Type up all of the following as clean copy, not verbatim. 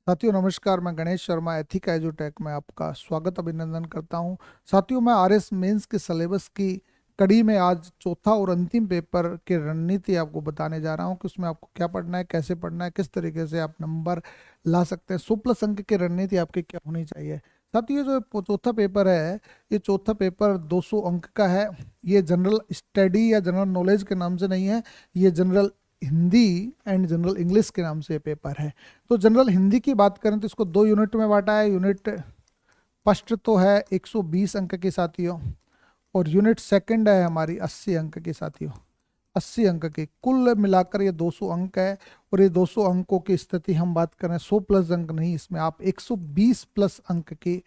साथियों नमस्कार, मैं गणेश शर्मा एथिका एजुटेक में आपका स्वागत अभिनंदन करता हूं। साथियों, मैं आरएस मेंस के सिलेबस की कड़ी में आज चौथा और अंतिम पेपर की रणनीति आपको बताने जा रहा हूं कि उसमें आपको क्या पढ़ना है, कैसे पढ़ना है, किस तरीके से आप नंबर ला सकते हैं। 100+ अंक की रणनीति आपकी क्या होनी चाहिए। साथियों, ये जो चौथा पेपर है, ये चौथा पेपर 200 अंक का है। ये जनरल स्टडी या जनरल नॉलेज के नाम से नहीं है, ये general Hindi and general English के नाम से ये पेपर है। तो जनरल हिंदी की बात करें तो इसको 2 यूनिट में बांटा है। यूनिट फर्स्ट तो है 120 अंक के साथियों, और यूनिट सेकंड है हमारी 80 अंक के साथियों। 80 अंक की कुल मिलाकर ये 200 अंक है। और ये 200 अंकों की स्थिति हम बात करें 100+ अंक नहीं, इसमें आप 120+ अंक की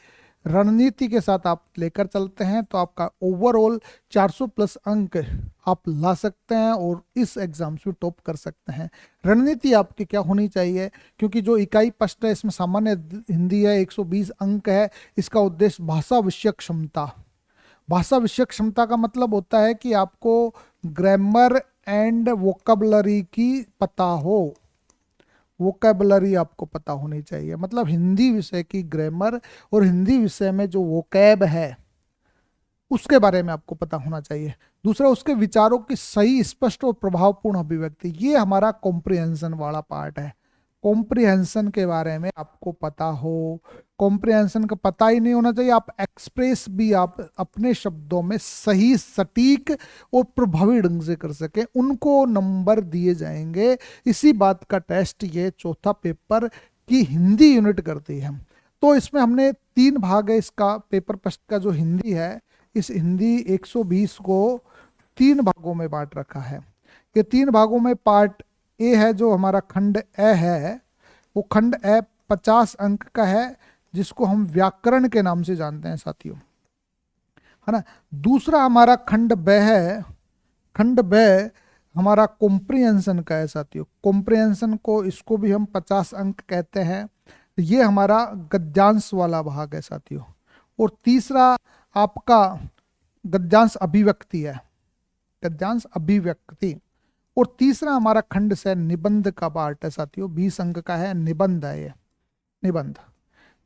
रणनीति के साथ आप लेकर चलते हैं तो आपका ओवरऑल 400+ अंक आप ला सकते हैं और इस एग्जाम से टॉप कर सकते हैं। रणनीति आपकी क्या होनी चाहिए, क्योंकि जो इकाई फर्स्ट है इसमें सामान्य हिंदी है, 120 अंक है। इसका उद्देश्य भाषा विषयक क्षमता। भाषा विषयक क्षमता का मतलब होता है कि आपको ग्रामर एंड वोकैबुलरी की पता हो। वोकैबुलरी आपको पता होनी चाहिए, मतलब हिंदी विषय की ग्रामर और हिंदी विषय में जो वोकैब है उसके बारे में आपको पता होना चाहिए। दूसरा, उसके विचारों की सही, स्पष्ट और प्रभावपूर्ण अभिव्यक्ति। ये हमारा कॉम्प्रिहेंशन वाला पार्ट है। कॉम्प्रिहेंशन के बारे में आपको पता हो। कॉम्प्रिहेंशन का पता ही नहीं होना चाहिए, आप एक्सप्रेस भी आप अपने शब्दों में सही, सटीक और प्रभावी ढंग से कर सके, उनको नंबर दिए जाएंगे। इसी बात का टेस्ट ये चौथा पेपर की हिंदी यूनिट करती है। तो इसमें हमने 3 भाग है इसका। पेपर फर्स्ट का जो हिंदी है, इस हिंदी 120 को 3 भागों में बांट रखा है। ये 3 भागों में पार्ट ए है, जो हमारा खंड ए है, वो खंड ए 50 अंक का है, जिसको हम व्याकरण के नाम से जानते हैं साथियों, है ना। दूसरा हमारा खंड ब है। खंड ब हमारा कॉम्प्रिहेंशन का है साथियों। कॉम्प्रिहेंशन को, इसको भी हम 50 अंक कहते हैं। ये हमारा गद्यांश वाला भाग है साथियों। और तीसरा आपका गद्यांश अभिव्यक्ति है, गद्यांश अभिव्यक्ति। और तीसरा हमारा खंड से निबंध का पार्ट है साथियों। 20 अंक का है, निबंध है ये, निबंध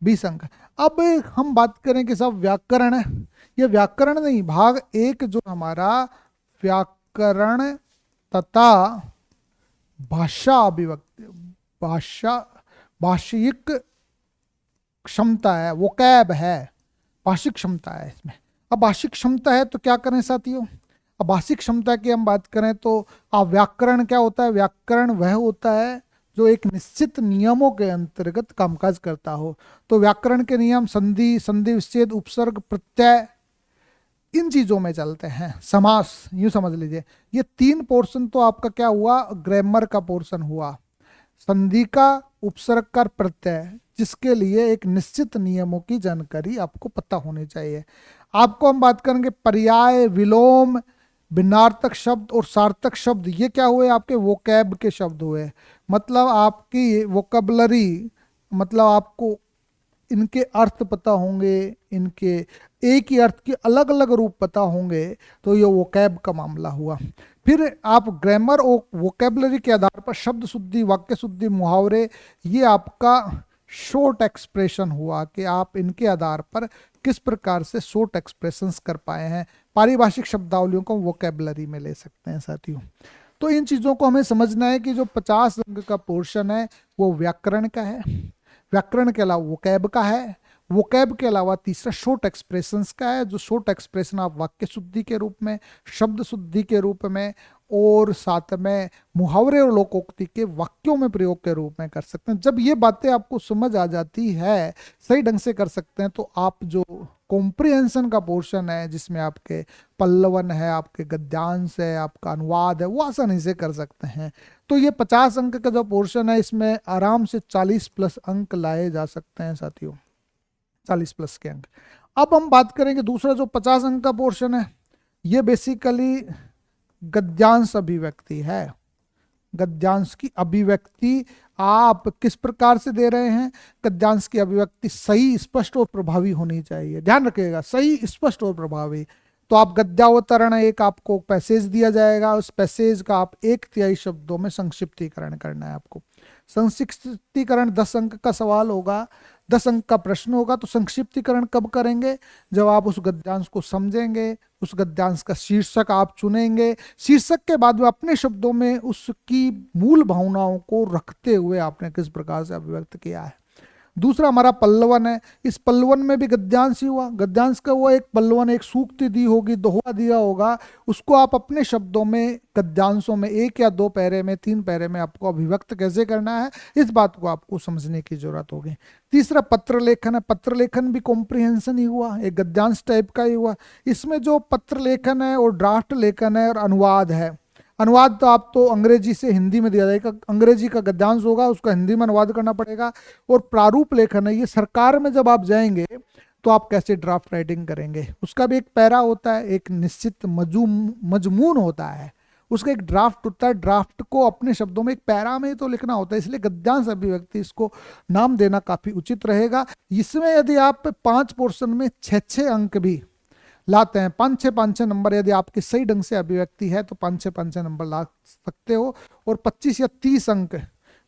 20 अंक। अब हम बात करें कि सब व्याकरण है, ये व्याकरण नहीं, भाग 1 जो हमारा व्याकरण तथा भाषा अभिव्यक्ति, भाषिक क्षमता है, वोकैब है, भाषिक क्षमता है इसमें। अब भाषिक क्षमता है तो क्या करें साथियों। अब भाषिक क्षमता की हम बात करें तो अब व्याकरण क्या होता है। व्याकरण वह होता है जो एक निश्चित नियमों के अंतर्गत कामकाज करता हो। तो व्याकरण के नियम संधि, संधि विच्छेद, उपसर्ग, प्रत्यय, इन चीजों में चलते हैं। समास, यूं समझ लीजिए। ये 3 पोर्शन तो आपका क्या हुआ, ग्रामर का पोर्शन हुआ। संधि का, उपसर्ग का, प्रत्यय, जिसके लिए एक निश्चित नियमों की जानकारी आपको पता होनी चाहिए। आपको हम बात करेंगे पर्याय, विलोम, भिन्नार्थक शब्द और सार्थक शब्द। ये क्या हुए, आपके वोकैब के शब्द हुए। मतलब आपकी वोकैबुलरी, मतलब आपको इनके अर्थ पता होंगे, इनके एक ही अर्थ के अलग अलग रूप पता होंगे, तो ये वोकैब का मामला हुआ। फिर आप ग्रामर और वोकैबुलरी के आधार पर शब्द शुद्धि, वाक्य शुद्धि, मुहावरे, ये आपका शॉर्ट एक्सप्रेशन हुआ कि आप इनके आधार पर किस प्रकार से शॉर्ट एक्सप्रेशंस कर पाए हैं। पारिभाषिक शब्दावलियों को वोकैबुलरी में ले सकते हैं साथियों। तो इन चीज़ों को हमें समझना है कि जो 50 अंक का पोर्शन है वो व्याकरण का है, व्याकरण के अलावा वोकैब का है, वोकैब के अलावा तीसरा शॉर्ट एक्सप्रेशंस का है, जो शॉर्ट एक्सप्रेशन आप वाक्य शुद्धि के रूप में, शब्द शुद्धि के रूप में, और साथ में मुहावरे और लोकोक्ति के वाक्यों में प्रयोग के रूप में कर सकते हैं। जब ये बातें आपको समझ आ जाती है, सही ढंग से कर सकते हैं, तो आप जो कॉम्प्रिहेंशन का पोर्शन है, जिसमें आपके पल्लवन है, आपके गद्यांश है, आपका अनुवाद है, वो आसानी से कर सकते हैं। तो ये 50 अंक का जो पोर्शन है, इसमें आराम से 40+ अंक लाए जा सकते हैं साथियों, 40+ के अंक। अब हम बात करेंगे दूसरा जो 50 अंक का पोर्शन है, ये बेसिकली गद्यांश अभिव्यक्ति है। गद्यांश की अभिव्यक्ति आप किस प्रकार से दे रहे हैं। गद्यांश की अभिव्यक्ति सही, स्पष्ट और प्रभावी होनी चाहिए, ध्यान रखिएगा, सही, स्पष्ट और प्रभावी। तो आप गद्यावतरण, एक आपको पैसेज दिया जाएगा, उस पैसेज का आप 1/3 शब्दों में संक्षिप्तीकरण करना है आपको। संक्षिप्तीकरण 10 अंक का सवाल होगा, 10 अंक का प्रश्न होगा। तो संक्षिप्तीकरण कब करेंगे? जब आप उस गद्यांश को समझेंगे, उस गद्यांश का शीर्षक आप चुनेंगे, शीर्षक के बाद में अपने शब्दों में उसकी मूल भावनाओं को रखते हुए आपने किस प्रकार से अभिव्यक्त किया है। दूसरा हमारा पल्लवन है, इस पल्लवन में भी गद्यांश ही हुआ, गद्यांश का हुआ एक पल्लवन, एक सूक्ति दी होगी, दोहा दिया होगा, उसको आप अपने शब्दों में गद्यांशों में 1 या 2 पैरे में, 3 पैरे में आपको अभिव्यक्त कैसे करना है, इस बात को आपको समझने की जरूरत होगी। तीसरा पत्र लेखन है, पत्र लेखन भी कॉम्प्रिहेंशन ही हुआ, एक गद्यांश टाइप का ही हुआ। इसमें जो पत्र लेखन है और ड्राफ्ट लेखन है और अनुवाद है, अनुवाद तो आप तो अंग्रेजी से हिंदी में दिया जाएगा, अंग्रेजी का गद्यांश होगा उसका हिंदी में अनुवाद करना पड़ेगा। और प्रारूप लेखन है, ये सरकार में जब आप जाएंगे तो आप कैसे ड्राफ्ट राइटिंग करेंगे, उसका भी एक पैरा होता है, एक निश्चित मजमून होता है, उसका एक ड्राफ्ट होता है, ड्राफ्ट को अपने शब्दों में एक पैरा में तो लिखना होता है, इसलिए गद्यांश अभिव्यक्ति इसको नाम देना काफी उचित रहेगा। इसमें यदि आप 5 पोर्शन में 6-6 अंक भी लाते हैं, 5-6 नंबर, यदि आपकी सही ढंग से अभिव्यक्ति है तो 5-6 नंबर ला सकते हो। और 25 या 30 अंक,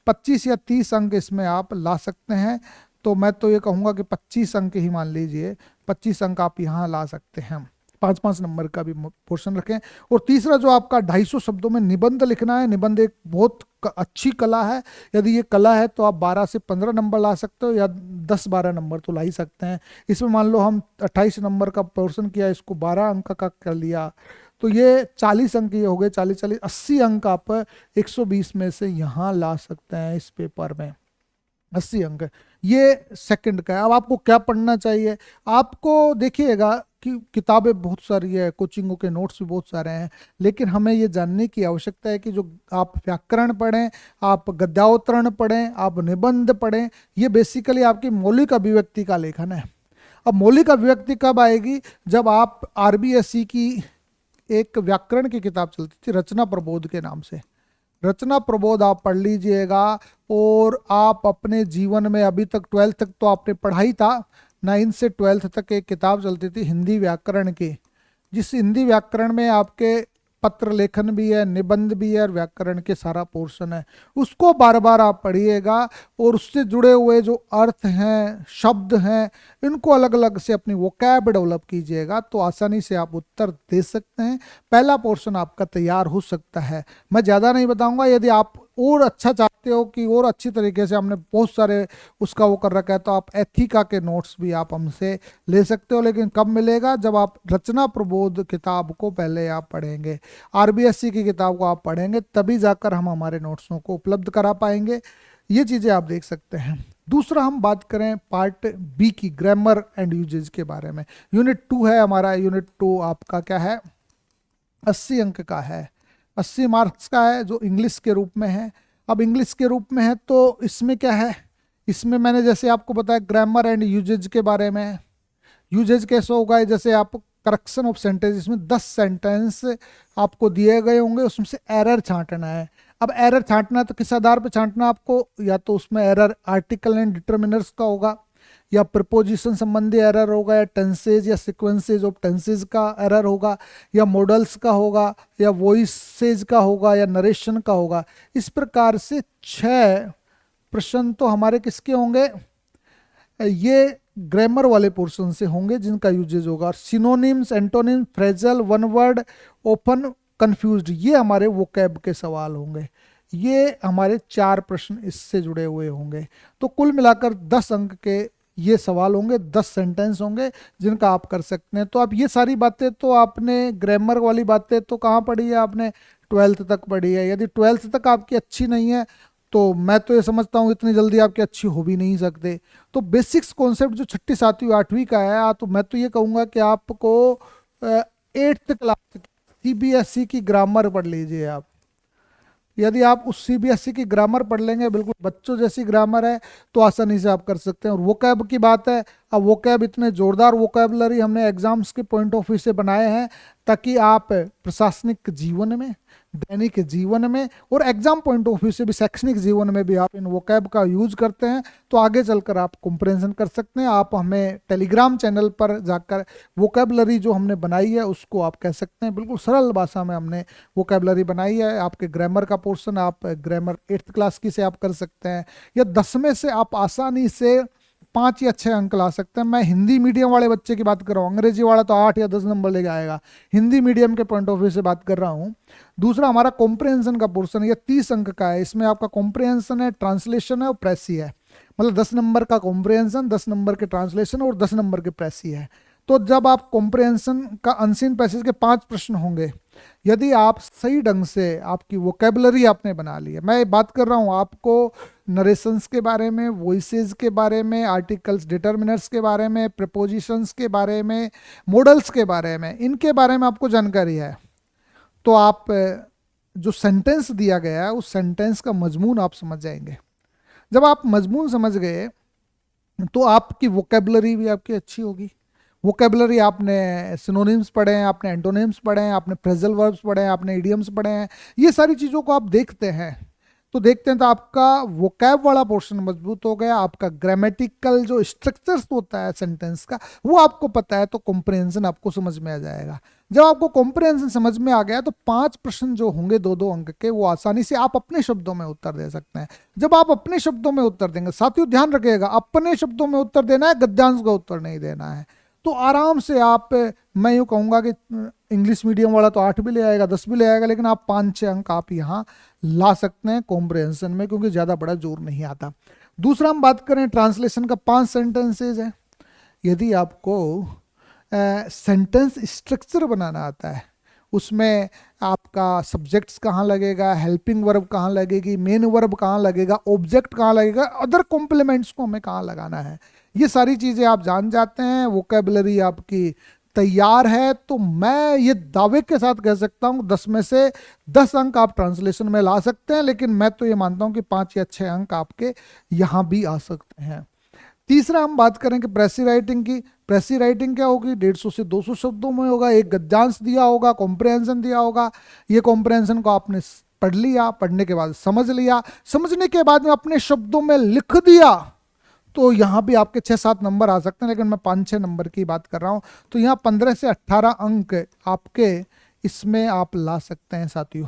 25 या 30 अंक इसमें आप ला सकते हैं। तो मैं तो ये कहूँगा कि 25 अंक ही मान लीजिए, 25 अंक आप यहाँ ला सकते हैं, 5-5 नंबर का भी पोर्शन रखें। और तीसरा जो आपका 250 शब्दों में निबंध लिखना है, निबंध एक बहुत अच्छी कला है, यदि ये कला है तो आप 12 से 15 नंबर ला सकते हो, या 10-12 नंबर तो ला ही सकते हैं। इसमें मान लो हम 28 नंबर का पोर्शन किया, इसको 12 अंक का कर लिया, तो ये 40 अंक ये हो गए, 40-40 80 अंक आप 120 में से यहाँ ला सकते हैं इस पेपर में, 80 अंक। ये सेकंड का है। अब आपको क्या पढ़ना चाहिए, आपको देखिएगा कि किताबें बहुत सारी है, कोचिंगों के नोट्स भी बहुत सारे हैं, लेकिन हमें ये जानने की आवश्यकता है कि जो आप व्याकरण पढ़ें, आप गद्यावतरण पढ़ें, आप निबंध पढ़ें, ये बेसिकली आपकी मौलिक अभिव्यक्ति का लेखन है। अब मौलिक अभिव्यक्ति कब आएगी? जब आप आरबीएसई की एक व्याकरण की किताब चलती थी रचना प्रबोध के नाम से, रचना प्रबोध आप पढ़ लीजिएगा, और आप अपने जीवन में अभी तक 12th तक तो आपने पढ़ाई था, 9 से 12th तक एक किताब चलती थी हिंदी व्याकरण की, जिस हिंदी व्याकरण में आपके पत्र लेखन भी है, निबंध भी है और व्याकरण के सारा पोर्शन है, उसको बार बार आप पढ़िएगा और उससे जुड़े हुए जो अर्थ हैं, शब्द हैं, इनको अलग अलग से अपनी वोकैब डेवलप कीजिएगा, तो आसानी से आप उत्तर दे सकते हैं, पहला पोर्शन आपका तैयार हो सकता है। मैं ज़्यादा नहीं बताऊंगा, यदि आप और अच्छा चाहते हो कि और अच्छी तरीके से, हमने बहुत सारे उसका वो कर रखा है, तो आप एथिका के नोट्स भी आप हमसे ले सकते हो, लेकिन कब मिलेगा? जब आप रचना प्रबोध किताब को पहले आप पढ़ेंगे, आरबीएससी की किताब को आप पढ़ेंगे, तभी जाकर हम हमारे नोट्सों को उपलब्ध करा पाएंगे। ये चीज़ें आप देख सकते हैं। दूसरा हम बात करें पार्ट बी की, ग्रामर एंड यूजेज के बारे में। यूनिट 2 है हमारा, यूनिट 2 आपका क्या है? 80 अंक का है, 80 मार्क्स का है, जो इंग्लिश के रूप में है। अब इंग्लिश के रूप में है तो इसमें क्या है? इसमें मैंने जैसे आपको बताया ग्रामर एंड यूजेज के बारे में। यूजेज कैसे होगा? जैसे आप करेक्शन ऑफ सेंटेंस, इसमें 10 सेंटेंस आपको दिए गए होंगे, उसमें से एरर छांटना है। अब एरर छांटना तो किस आधार पर छांटना आपको? या तो उसमें एरर आर्टिकल एंड डिटर्मिनर्स का होगा, या प्रपोजिशन संबंधी एरर होगा, या टेंसेज या सीक्वेंसेज ऑफ टेंसेज का एरर होगा, या मॉडल्स का होगा, या वॉइसेज का होगा, या नरेशन का होगा। इस प्रकार से 6 प्रश्न तो हमारे किसके होंगे? ये ग्रामर वाले पोर्शन से होंगे, जिनका यूजेज होगा। Synonyms, antonyms, phrasal, one word, open, confused, ये हमारे वोकैब के सवाल होंगे। ये हमारे 4 प्रश्न इससे जुड़े हुए होंगे। तो कुल मिलाकर 10 अंक के ये सवाल होंगे, 10 सेंटेंस होंगे जिनका आप कर सकते हैं। तो आप ये सारी बातें तो आपने, ग्रामर वाली बातें तो कहाँ पढ़ी है आपने? 12th तक पढ़ी है। यदि 12th तक आपकी अच्छी नहीं है तो मैं तो ये समझता हूँ इतनी जल्दी आपकी अच्छी हो भी नहीं सकते। तो बेसिक्स कॉन्सेप्ट जो 6ठी 7वीं 8वीं का है, तो मैं तो ये कहूँगा कि आपको 8th क्लास सीबीएसई की ग्रामर पढ़ लीजिए आप। यदि आप उस सीबीएसई की ग्रामर पढ़ लेंगे, बिल्कुल बच्चों जैसी ग्रामर है, तो आसानी से आप कर सकते हैं। और वोकैब की बात है, अब वोकैब इतने जोरदार वोकैबलरी हमने एग्जाम्स के पॉइंट ऑफ व्यू से बनाए हैं, ताकि आप प्रशासनिक जीवन में, दैनिक जीवन में और एग्जाम पॉइंट ऑफ व्यू से भी, शैक्षणिक जीवन में भी आप इन वोकैब का यूज करते हैं तो आगे चलकर आप कंप्रेंशन कर सकते हैं। आप हमें टेलीग्राम चैनल पर जाकर वोकैबलरी जो हमने बनाई है उसको आप कह सकते हैं, बिल्कुल सरल भाषा में हमने वोकैबलरी बनाई है। आपके ग्रामर का पोर्शन, आप ग्रामर 8th क्लास की से आप कर सकते हैं, या 10 में से आप आसानी से 5 या 6 अंक ला सकते हैं। मैं हिंदी मीडियम वाले बच्चे की बात कर रहा हूँ, अंग्रेजी वाला तो 8 या 10 नंबर लेके आएगा, हिंदी मीडियम के पॉइंट ऑफ व्यू से बात कर रहा हूँ। दूसरा हमारा कॉम्प्रिहेंशन का पोर्शन, ये 30 अंक का है। इसमें आपका कॉम्प्रिहेंशन है, ट्रांसलेशन है और प्रेसी है, मतलब 10 नंबर का कॉम्प्रिहेंशन, 10 नंबर के ट्रांसलेशन और 10 नंबर के प्रेसी है। तो जब आप कॉम्प्रिहेंशन का अनसीन पैसेज के 5 प्रश्न होंगे, यदि आप सही ढंग से आपकी वोकेबलरी आपने बना ली है, मैं बात कर रहा हूँ आपको नरेशंस के बारे में, वॉइसेस के बारे में, आर्टिकल्स डिटर्मिनर्स के बारे में, प्रपोजिशंस के बारे में, मॉडल्स के बारे में, इनके बारे में आपको जानकारी है, तो आप जो सेंटेंस दिया गया है उस सेंटेंस का मजमून आप समझ जाएंगे। जब आप मजमून समझ गए तो आपकी वोकेबलरी भी आपकी अच्छी होगी। वोकेबलरी, आपने सिनोनिम्स पढ़े हैं, आपने एंटोनिम्स पढ़े हैं, आपने फ्रेजल वर्ब्स पढ़े हैं, आपने इडियम्स पढ़े हैं, ये सारी चीज़ों को आप देखते हैं तो आपका वोकैब वाला पोर्शन मजबूत हो गया। आपका ग्रामेटिकल जो स्ट्रक्चर्स होता है सेंटेंस का वो आपको पता है, तो कॉम्प्रिहेंशन आपको समझ में आ जाएगा। जब आपको कॉम्प्रिहेंशन समझ में आ गया तो 5 प्रश्न जो होंगे 2-2 अंक के, वो आसानी से आप अपने शब्दों में उत्तर दे सकते हैं। जब आप अपने शब्दों में उत्तर देंगे, साथियों ध्यान रखिएगा, अपने शब्दों में उत्तर देना है, गद्यांश का उत्तर नहीं देना है। तो आराम से आप, मैं यूँ कहूँगा कि इंग्लिश मीडियम वाला तो 8 भी ले आएगा, 10 भी ले आएगा, लेकिन आप 5-6 अंक आप यहाँ ला सकते हैं कॉम्प्रिहेंशन में, क्योंकि ज़्यादा बड़ा जोर नहीं आता। दूसरा हम बात करें ट्रांसलेशन का, 5 सेंटेंसेज है। यदि आपको सेंटेंस स्ट्रक्चर बनाना आता है, उसमें आपका सब्जेक्ट्स कहाँ लगेगा, हेल्पिंग वर्ब कहाँ लगेगी, मेन वर्ब कहाँ लगेगा, ऑब्जेक्ट कहाँ लगेगा, अदर कॉम्प्लीमेंट्स को हमें कहाँ लगाना है, ये सारी चीज़ें आप जान जाते हैं, वोकेबलरी आपकी तैयार है, तो मैं ये दावे के साथ कह सकता हूँ 10 में से 10 अंक आप ट्रांसलेशन में ला सकते हैं, लेकिन मैं तो ये मानता हूँ कि 5 या 6 अंक आपके यहाँ भी आ सकते हैं। तीसरा हम बात करें कि प्रेसी राइटिंग की। प्रेसी राइटिंग क्या होगी, 150 से 200 शब्दों में होगा, एक गद्यांश दिया होगा, कॉम्प्रिहेंशन दिया होगा। ये कॉम्प्रिहेंशन को आपने पढ़ लिया, पढ़ने के बाद समझ लिया, समझने के बाद में अपने शब्दों में लिख दिया, तो यहाँ भी आपके 6-7 नंबर आ सकते हैं, लेकिन मैं 5-6 नंबर की बात कर रहा हूँ। तो यहाँ 15 से 18 अंक आपके इसमें आप ला सकते हैं साथियों,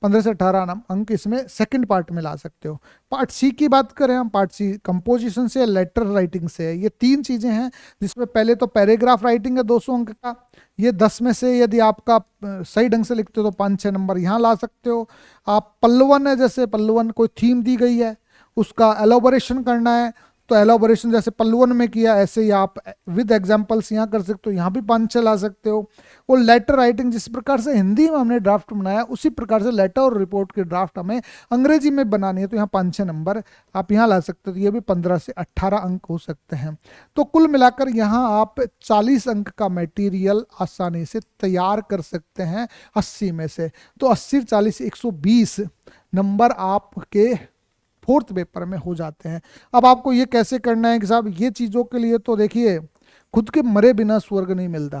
15 से 18 अंक इसमें सेकंड पार्ट में ला सकते हो। पार्ट सी की बात करें हम, पार्ट सी कंपोजिशन से, लेटर राइटिंग से, ये 3 चीज़ें हैं, जिसमें पहले तो पैराग्राफ राइटिंग है 200 अंक का। ये 10 में से यदि आपका सही ढंग से लिखते हो तो 5-6 नंबर यहाँ ला सकते हो। आप पल्लवन है, जैसे पल्लवन कोई थीम दी गई है, उसका एलोबोरेशन करना है, तो एलोबोरेशन जैसे पल्लवन में किया, ऐसे ही आप विद एग्जांपल्स यहाँ कर सकते हो, यहाँ भी 5-6 ला सकते हो। और लेटर राइटिंग, जिस प्रकार से हिंदी में हमने ड्राफ्ट बनाया, उसी प्रकार से लेटर और रिपोर्ट की ड्राफ्ट हमें अंग्रेजी में बनानी है, तो यहाँ 5-6 नंबर आप यहाँ ला सकते हो, तो ये भी 15 से 18 अंक हो सकते हैं। तो कुल मिलाकर यहाँ आप 40 अंक का मटेरियल आसानी से तैयार कर सकते हैं 80 में से। तो 80, 40, 120 नंबर आपके 4th पेपर में हो जाते हैं। अब आपको ये कैसे करना है कि साहब, ये चीज़ों के लिए तो देखिए, खुद के मरे बिना स्वर्ग नहीं मिलता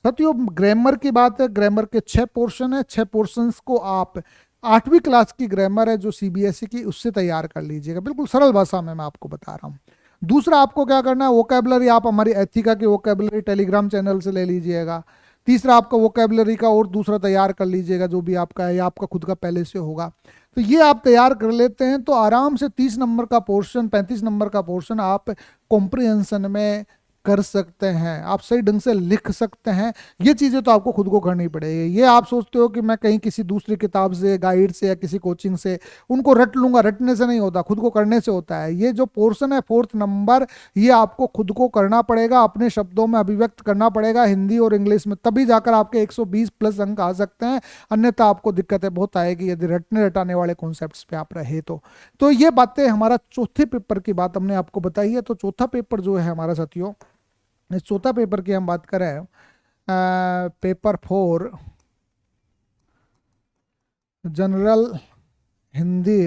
साथियों। ग्रामर की बात है, ग्रामर के 6 पोर्शन है, 6 पोर्शंस को आप 8वीं क्लास की ग्रामर है जो सीबीएसई की, उससे तैयार कर लीजिएगा, बिल्कुल सरल भाषा में मैं आपको बता रहा हूँ। दूसरा आपको क्या करना है, वोकेबलरी आप हमारी एथिका की वोकेबलरी टेलीग्राम चैनल से ले लीजिएगा। तीसरा आपका वोकेबलरी का और दूसरा तैयार कर लीजिएगा, जो भी आपका है या आपका खुद का पहले से होगा, तो ये आप तैयार कर लेते हैं तो आराम से 30 नंबर का पोर्शन, 35 नंबर का पोर्शन आप कॉम्प्रिहेंशन में कर सकते हैं, आप सही ढंग से लिख सकते हैं। ये चीज़ें तो आपको खुद को करनी पड़ेगी। ये आप सोचते हो कि मैं कहीं किसी दूसरी किताब से, गाइड से या किसी कोचिंग से उनको रट लूंगा, रटने से नहीं होता, खुद को करने से होता है। ये जो पोर्शन है 4th नंबर, ये आपको खुद को करना पड़ेगा, अपने शब्दों में अभिव्यक्त करना पड़ेगा हिंदी और इंग्लिश में, तभी जाकर आपके 120 प्लस अंक आ सकते हैं, अन्यथा आपको दिक्कतें बहुत आएगी यदि रटने रटाने वाले कॉन्सेप्ट्स पे आप रहे तो ये बातें हमारा चौथे पेपर की बात हमने आपको बताई है। तो चौथा पेपर जो है हमारा साथियों, इस चौथा पेपर की हम बात करें, paper 4 general Hindi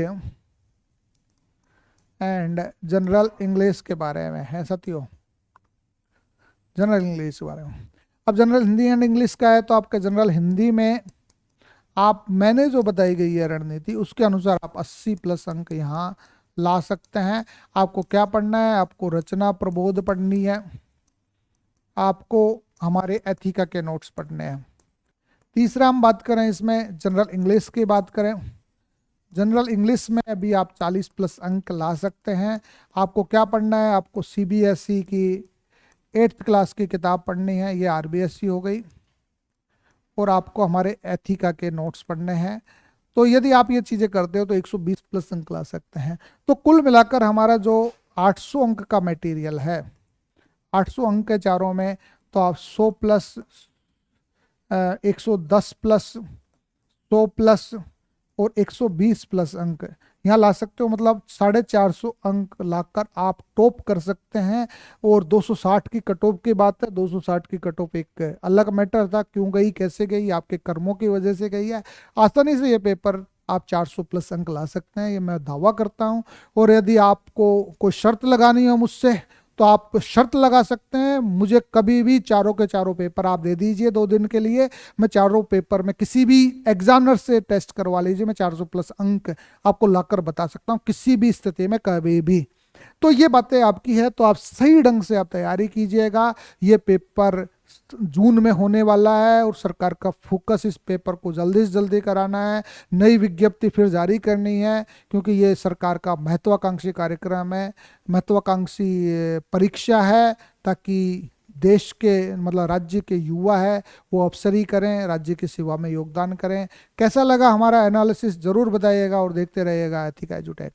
and general English के बारे में है साथियों, जनरल इंग्लिश के बारे में। अब जनरल हिंदी एंड इंग्लिश का है, तो आपके जनरल हिंदी में आप मैंने जो बताई गई है रणनीति उसके अनुसार आप 80+ अंक यहाँ ला सकते हैं। आपको क्या पढ़ना है? आपको रचना प्रबोध पढ़नी है, आपको हमारे एथिका के नोट्स पढ़ने हैं। तीसरा हम बात करें इसमें जनरल इंग्लिश की बात करें, जनरल इंग्लिश में अभी आप 40+ अंक ला सकते हैं। आपको क्या पढ़ना है? आपको सीबीएसई की 8th क्लास की किताब पढ़नी है, ये आरबीएसई हो गई, और आपको हमारे एथिका के नोट्स पढ़ने हैं। तो यदि आप ये चीज़ें करते हो तो 120+ अंक ला सकते हैं। तो कुल मिलाकर हमारा जो 800 अंक का मटेरियल है, 800 अंक के चारों में, तो आप 100+ 110+ 100+ और 120+ अंक यहाँ ला सकते हो। मतलब 450 अंक लाकर आप टॉप कर सकते हैं। और 260 की कट ऑफ की बात है, 260 की कट ऑफ एक अलग मैटर था, क्यों गई कैसे गई, आपके कर्मों की वजह से गई है। आसानी से ये पेपर आप 400+ अंक ला सकते हैं, ये मैं दावा करता हूँ। और यदि आपको कोई शर्त लगानी हो मुझसे तो आप शर्त लगा सकते हैं, मुझे कभी भी चारों के चारों पेपर आप दे दीजिए 2 दिन के लिए, मैं चारों पेपर में किसी भी एग्जामिनर से टेस्ट करवा लीजिए, मैं 400+ अंक आपको लाकर बता सकता हूँ किसी भी स्थिति में कभी भी। तो ये बातें आपकी है, तो आप सही ढंग से आप तैयारी कीजिएगा। ये पेपर जून में होने वाला है और सरकार का फोकस इस पेपर को जल्दी से जल्दी कराना है। नई विज्ञप्ति फिर जारी करनी है, क्योंकि ये सरकार का महत्वाकांक्षी कार्यक्रम है, महत्वाकांक्षी परीक्षा है, ताकि देश के मतलब राज्य के युवा है वो अफसरी करें, राज्य की सेवा में योगदान करें। कैसा लगा हमारा एनालिसिस जरूर बताइएगा और देखते रहिएगा एथिका एजुटेक।